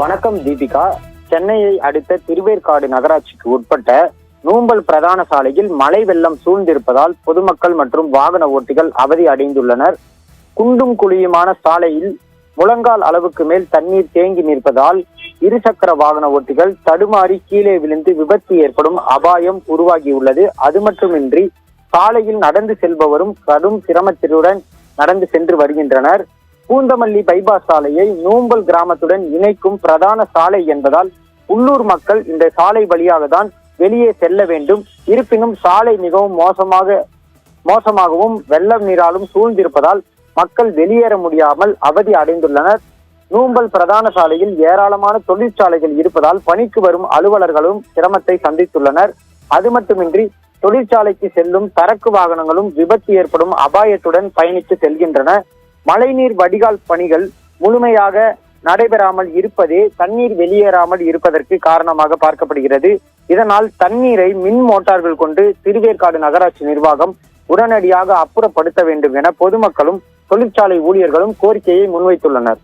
வணக்கம் தீபிகா. சென்னையை அடுத்த திருவேற்காடு நகராட்சிக்கு உட்பட்ட நூம்பல் பிரதான சாலையில் மழை வெள்ளம் சூழ்ந்திருப்பதால் பொதுமக்கள் மற்றும் வாகன ஓட்டிகள் அவதி அடைந்துள்ளனர். குண்டும் குழியுமான சாலையில் முழங்கால் அளவுக்கு மேல் தண்ணீர் தேங்கி நிற்பதால் இருசக்கர வாகன ஓட்டிகள் தடுமாறி கீழே விழுந்து விபத்து ஏற்படும் அபாயம் உருவாகியுள்ளது. அது மட்டுமின்றி சாலையில் நடந்து செல்பவரும் கடும் சிரமத்துடன் நடந்து சென்று வருகின்றனர். பூந்தமல்லி பைபாஸ் சாலையை நூம்பல் கிராமத்துடன் இணைக்கும் பிரதான சாலை என்பதால் உள்ளூர் மக்கள் இந்த சாலை வழியாக தான் வெளியே செல்ல வேண்டும். இருப்பினும் சாலை மிகவும் மோசமாகவும் வெள்ளம் நீராலும் சூழ்ந்திருப்பதால் மக்கள் வெளியேற முடியாமல் அவதி அடைந்துள்ளனர். நூம்பல் பிரதான சாலையில் ஏராளமான தொழிற்சாலைகள் இருப்பதால் பணிக்கு வரும் அலுவலர்களும் சிரமத்தை சந்தித்துள்ளனர். அது மட்டுமின்றி தொழிற்சாலைக்கு செல்லும் சரக்கு வாகனங்களும் விபத்து ஏற்படும் அபாயத்துடன் பயணித்து செல்கின்றன. மழைநீர் வடிகால் பணிகள் முழுமையாக நடைபெறாமல் இருப்பதே தண்ணீர் வெளியேறாமல் இருப்பதற்கு காரணமாக பார்க்கப்படுகிறது. இதனால் தண்ணீரை மின் மோட்டார்கள் கொண்டு திருவேற்காடு நகராட்சி நிர்வாகம் உடனடியாக அப்புறப்படுத்த வேண்டும் என பொதுமக்களும் தொழிற்சாலை ஊழியர்களும் கோரிக்கையை முன்வைத்துள்ளனர்.